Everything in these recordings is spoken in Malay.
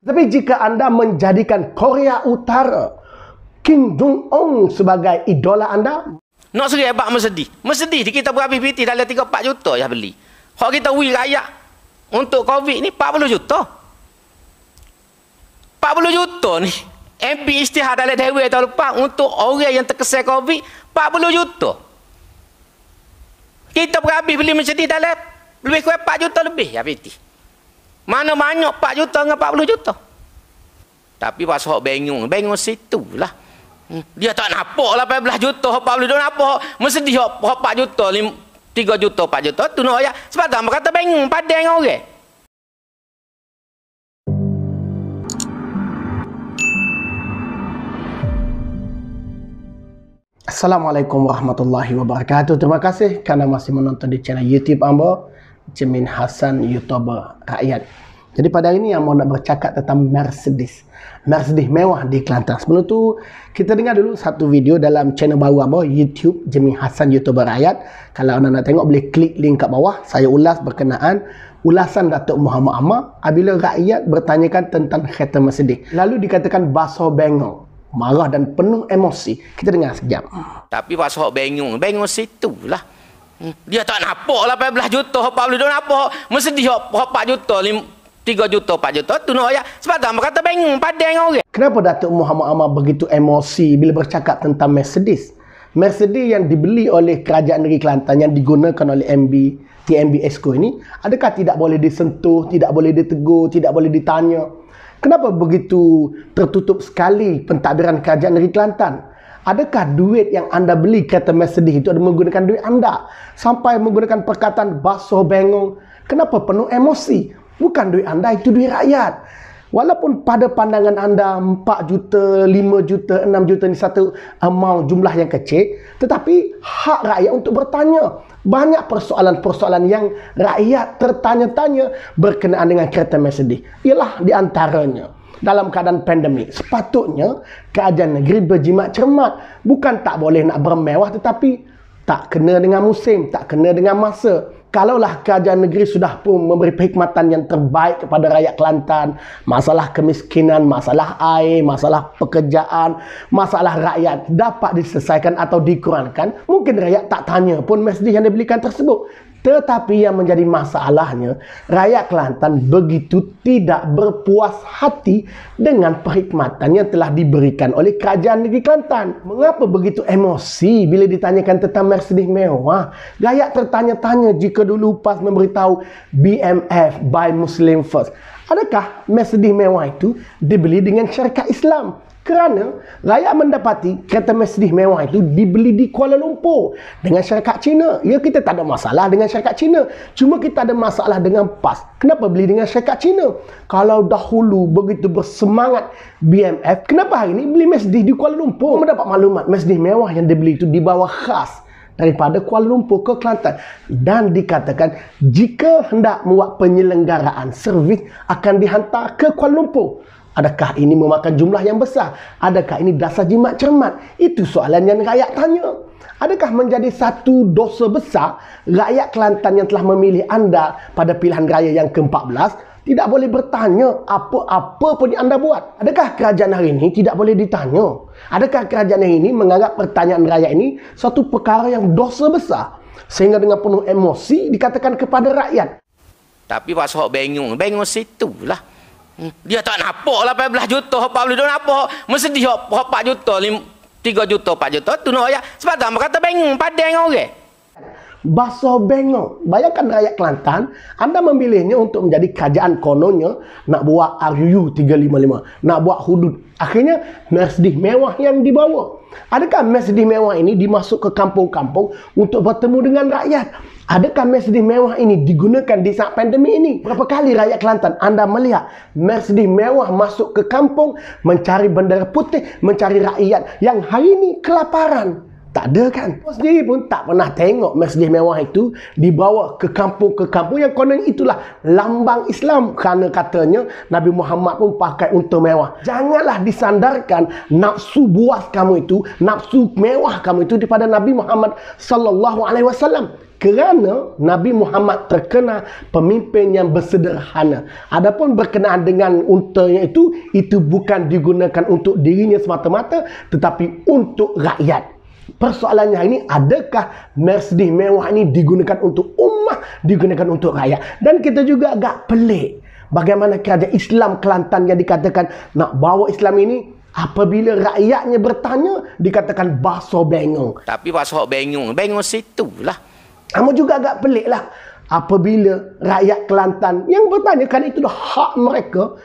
Tapi jika anda menjadikan Korea Utara, Kim Jong-un sebagai idola anda, nak seri abang mesedih. Mesedih kita berhabis biti dalam 3-4 juta ya beli. Hak kita wi rakyat untuk Covid ni 40 juta. 40 juta ni. MP istihad dalam dewan tahun lepas untuk orang yang terkesan Covid 40 juta. Kita berhabis beli mesedih dalam lebih kurang 4 juta lebih ya biti. Mana banyak 4 juta dengan 40 juta. Tapi pas hok bingung situlah. Dia tak nampak 18 juta, 40 juta nampak. Mesti hok 4 juta, 3 juta, 4 juta tu nak ya. Sebab tu kata bingung pada dengan orang. Assalamualaikum warahmatullahi wabarakatuh. Terima kasih kerana masih menonton di channel YouTube Ambo, Jemin Hassan, YouTuber Rakyat. Jadi pada hari ini yang mau nak bercakap tentang Mercedes mewah di Kelantan. Sebelum tu kita dengar dulu satu video dalam channel baru Ambo, YouTube Jemin Hassan, YouTuber Rakyat. Kalau anda nak tengok boleh klik link kat bawah. Saya ulas berkenaan ulasan Datuk Muhammad Ahmad apabila rakyat bertanyakan tentang kereta Mercedes. Lalu dikatakan basuh bengong, marah dan penuh emosi. Kita dengar sekejap. Tapi pas hok bingung situlah. Dia tak nampak 18 juta, 40 juta nampak. Mesti hok 4 juta, 3 juta, 4 juta tu nak ya. Sebab tu kata bingung pada dengan orang. Kenapa Datuk Muhammad Ahmad begitu emosi bila bercakap tentang Mercedes? Mercedes yang dibeli oleh Kerajaan Negeri Kelantan yang digunakan oleh TNB Exco ini, adakah tidak boleh disentuh, tidak boleh ditegur, tidak boleh ditanya? Kenapa begitu tertutup sekali pentadbiran Kerajaan Negeri Kelantan? Adakah duit yang anda beli kereta Mercedes itu ada menggunakan duit anda? Sampai menggunakan perkataan basuh bengong. Kenapa penuh emosi? Bukan duit anda, itu duit rakyat. Walaupun pada pandangan anda 4 juta, 5 juta, 6 juta ni satu amount jumlah yang kecil, tetapi hak rakyat untuk bertanya. Banyak persoalan-persoalan yang rakyat tertanya-tanya berkenaan dengan kereta Mercedes. Ialah di antaranya dalam keadaan pandemik, sepatutnya kerajaan negeri berjimat cermat. Bukan tak boleh nak bermewah, tetapi tak kena dengan musim, tak kena dengan masa. Kalaulah kerajaan negeri sudah pun memberi perkhidmatan yang terbaik kepada rakyat Kelantan, masalah kemiskinan, masalah air, masalah pekerjaan, masalah rakyat dapat diselesaikan atau dikurangkan, mungkin rakyat tak tanya pun Mercedes yang dibelikan tersebut. Tetapi yang menjadi masalahnya, rakyat Kelantan begitu tidak berpuas hati dengan perkhidmatan yang telah diberikan oleh Kerajaan Negeri Kelantan. Mengapa begitu emosi bila ditanyakan tentang Mercedes mewah? Rakyat tertanya-tanya jika dulu PAS memberitahu BMF, Buy Muslim First. Adakah Mercedes mewah itu dibeli dengan syarikat Islam? Kerana rakyat mendapati kereta Mercedes mewah itu dibeli di Kuala Lumpur dengan syarikat Cina. Ya, kita tak ada masalah dengan syarikat Cina. Cuma kita ada masalah dengan PAS. Kenapa beli dengan syarikat Cina? Kalau dahulu begitu bersemangat BMF, kenapa hari ini beli Mercedes di Kuala Lumpur? Mendapat maklumat Mercedes mewah yang dibeli itu dibawa khas daripada Kuala Lumpur ke Kelantan. Dan dikatakan jika hendak membuat penyelenggaraan servis akan dihantar ke Kuala Lumpur. Adakah ini memakan jumlah yang besar? Adakah ini dasar jimat cermat? Itu soalan yang rakyat tanya. Adakah menjadi satu dosa besar rakyat Kelantan yang telah memilih anda pada pilihan raya yang ke-14 tidak boleh bertanya apa-apa pun yang anda buat? Adakah kerajaan hari ini tidak boleh ditanya? Adakah kerajaan hari ini menganggap pertanyaan rakyat ini satu perkara yang dosa besar sehingga dengan penuh emosi dikatakan kepada rakyat? Tapi pas hok bingung situlah. Dia tak nampak 18 juta, 40 juta nampak. Mesti hok 4 juta, 3 juta, 4 juta tu nak ya. Sebab tu kata bingung pada dengan orang. Basuh bengong. Bayangkan rakyat Kelantan, anda memilihnya untuk menjadi kerajaan, kononnya nak buat RUU 355, nak buat hudud. Akhirnya Mercedes mewah yang dibawa. Adakah Mercedes mewah ini dimasuk ke kampung-kampung untuk bertemu dengan rakyat? Adakah Mercedes mewah ini digunakan di saat pandemik ini? Berapa kali rakyat Kelantan anda melihat Mercedes mewah masuk ke kampung mencari bendera putih, mencari rakyat yang hari ini kelaparan? Tak ada kan? Saya sendiri pun tak pernah tengok Mercedes mewah itu dibawa ke kampung yang konon itulah lambang Islam. Kerana katanya Nabi Muhammad pun pakai unta mewah. Janganlah disandarkan nafsu buas kamu itu, nafsu mewah kamu itu daripada Nabi Muhammad sallallahu alaihi wasallam. Kerana Nabi Muhammad terkenal pemimpin yang bersederhana. Adapun berkenaan dengan untanya itu bukan digunakan untuk dirinya semata-mata, tetapi untuk rakyat. Persoalannya hari ini, adakah Mercedes mewah ini digunakan untuk ummah, digunakan untuk rakyat? Dan kita juga agak pelik bagaimana kerajaan Islam Kelantan yang dikatakan nak bawa Islam ini, apabila rakyatnya bertanya, dikatakan bahasa bengong. Tapi bahasa bengong situ lah. Kamu juga agak pelik lah apabila rakyat Kelantan yang bertanya, kan itu dah hak mereka,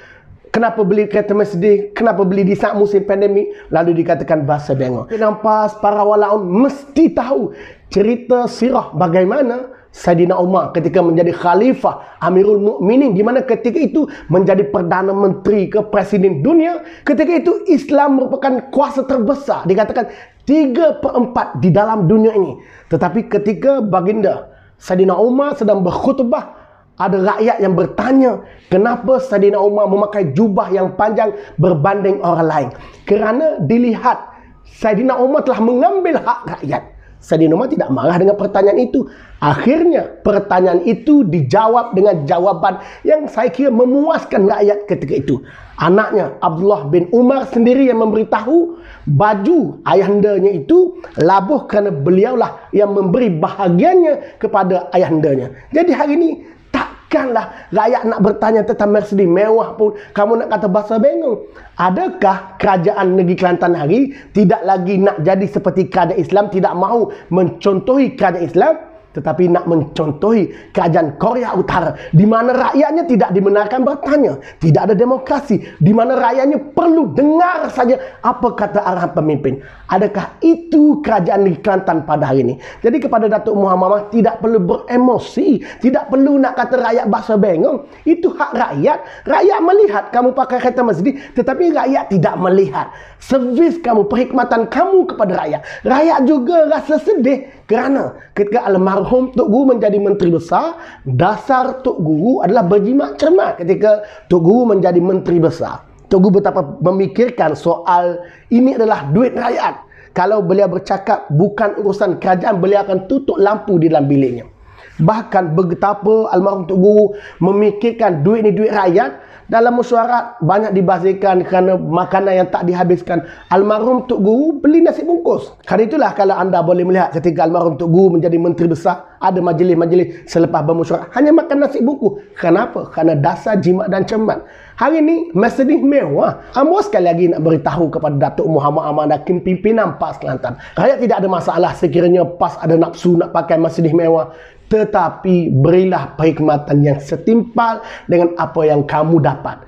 kenapa beli kereta Mercedes, kenapa beli di saat musim pandemik, lalu dikatakan bahasa bengong. Nampak para walaun mesti tahu cerita sirah bagaimana Saidina Umar ketika menjadi khalifah Amirul Mukminin, di mana ketika itu menjadi Perdana Menteri ke Presiden dunia. Ketika itu Islam merupakan kuasa terbesar, dikatakan 3/4 di dalam dunia ini. Tetapi ketika baginda Saidina Umar sedang berkhutbah, ada rakyat yang bertanya, kenapa Saidina Umar memakai jubah yang panjang berbanding orang lain? Kerana dilihat Saidina Umar telah mengambil hak rakyat. Saidina Umar tidak marah dengan pertanyaan itu. Akhirnya pertanyaan itu dijawab dengan jawaban yang saya kira memuaskan rakyat ketika itu. Anaknya Abdullah bin Umar sendiri yang memberitahu baju ayahandanya itu labuh kerana beliaulah yang memberi bahagiannya kepada ayahandanya. Jadi hari ini takkanlah rakyat nak bertanya tentang Mercedes mewah pun kamu nak kata bahasa bengong. Adakah kerajaan negeri Kelantan hari tidak lagi nak jadi seperti kerajaan Islam, tidak mahu mencontohi kerajaan Islam, tetapi nak mencontohi kerajaan Korea Utara, di mana rakyatnya tidak dibenarkan bertanya, tidak ada demokrasi, di mana rakyatnya perlu dengar saja apa kata arahan pemimpin. Adakah itu kerajaan negeri Kelantan pada hari ini? Jadi kepada Datuk Muhammad, tidak perlu beremosi, tidak perlu nak kata rakyat bahasa bengong. Itu hak rakyat. Rakyat melihat kamu pakai kereta Mercedes, tetapi rakyat tidak melihat servis kamu, perkhidmatan kamu kepada rakyat. Rakyat juga rasa sedih kerana ketika almarhum Tok Guru menjadi Menteri Besar, dasar Tok Guru adalah berjimat cermat. Ketika Tok Guru menjadi Menteri Besar, Tok Guru betapa memikirkan soal ini adalah duit rakyat. Kalau beliau bercakap bukan urusan kerajaan, beliau akan tutup lampu di dalam biliknya. Bahkan betapa almarhum Tok Guru memikirkan duit ni duit rakyat. Dalam mesyuarat banyak dibazirkan kerana makanan yang tak dihabiskan. Almarhum Tok Guru beli nasi bungkus. Kerana itulah kalau anda boleh melihat ketika almarhum Tok Guru menjadi Menteri Besar, ada majlis-majlis selepas bermesyuarat hanya makan nasi bungkus. Kenapa? Kerana dasar jimat dan cermat. Hari ini Mercedes mewah. Ambo sekali lagi nak beritahu kepada Datuk Muhammad Ahmad Hakim, pimpinan PAS Kelantan. Rakyat tidak ada masalah sekiranya PAS ada nafsu nak pakai Mercedes mewah. Tetapi berilah perkhidmatan yang setimpal dengan apa yang kamu dapat.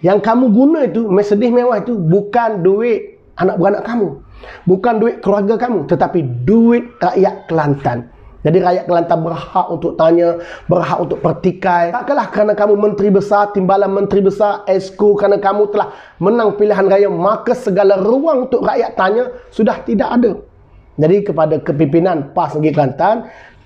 Yang kamu guna itu, Mercedes mewah itu bukan duit anak beranak kamu, bukan duit keluarga kamu, tetapi duit rakyat Kelantan. Jadi rakyat Kelantan berhak untuk tanya, berhak untuk pertikai. Takkanlah kerana kamu Menteri Besar, timbalan Menteri Besar, Esko, kerana kamu telah menang pilihan raya, maka segala ruang untuk rakyat tanya sudah tidak ada. Jadi kepada kepimpinan PAS Negeri Kelantan,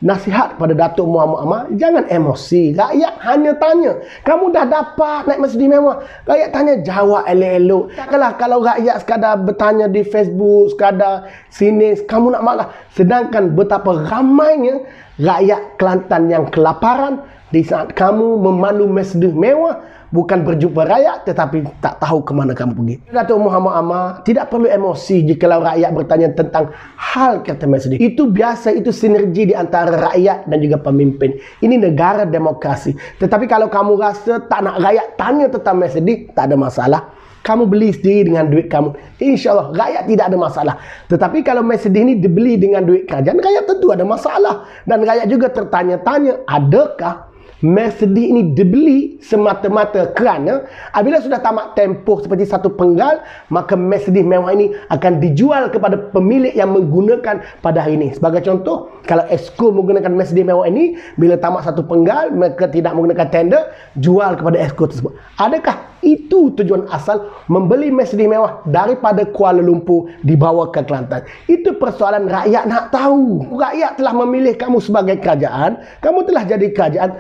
nasihat kepada Datuk Muhammad Ahmad, jangan emosi. Rakyat hanya tanya, kamu dah dapat naik Mercedes mewah, rakyat tanya, jawab elok-elok. Takkanlah kalau rakyat sekadar bertanya di Facebook, sekadar sini, kamu nak marah. Sedangkan betapa ramainya rakyat Kelantan yang kelaparan di saat kamu memandu Mercedes mewah, bukan berjumpa rakyat tetapi tak tahu ke mana kamu pergi. Datuk Muhammad Ahmad tidak perlu emosi jika rakyat bertanya tentang hal kereta Mercedes. Itu biasa, itu sinergi di antara rakyat dan juga pemimpin. Ini negara demokrasi. Tetapi kalau kamu rasa tak nak rakyat tanya tentang Mercedes, tak ada masalah. Kamu beli sendiri dengan duit kamu. InsyaAllah rakyat tidak ada masalah. Tetapi kalau Mercedes ini dibeli dengan duit kerajaan, rakyat tentu ada masalah. Dan rakyat juga tertanya-tanya, adakah Mercedes ini dibeli semata-mata kerana apabila sudah tamat tempoh seperti satu penggal, maka Mercedes mewah ini akan dijual kepada pemilik yang menggunakan pada hari ini. Sebagai contoh, kalau Esko menggunakan Mercedes mewah ini, bila tamat satu penggal, mereka tidak menggunakan tender, jual kepada Esko tersebut. Adakah Itu tujuan asal membeli Mercedes mewah daripada Kuala Lumpur dibawa ke Kelantan. Itu persoalan rakyat nak tahu. Rakyat telah memilih kamu sebagai kerajaan. Kamu telah jadi kerajaan.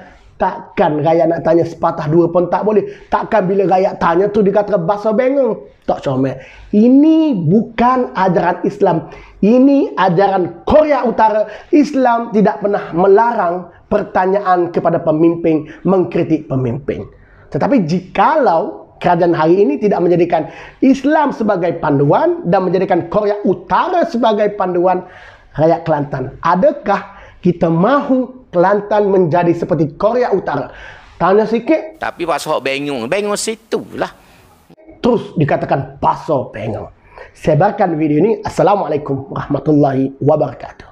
Takkan rakyat nak tanya sepatah dua pun tak boleh. Takkan bila rakyat tanya tu dikata bahasa bengong. Tak comel. Ini bukan ajaran Islam. Ini ajaran Korea Utara. Islam tidak pernah melarang pertanyaan kepada pemimpin, mengkritik pemimpin. Tetapi jikalau kerajaan hari ini tidak menjadikan Islam sebagai panduan dan menjadikan Korea Utara sebagai panduan rakyat Kelantan, adakah kita mahu Kelantan menjadi seperti Korea Utara? Tanya sikit. Tapi pasal bengong situ lah. Terus dikatakan pasal bengong. Sebarkan video ini. Assalamualaikum warahmatullahi wabarakatuh.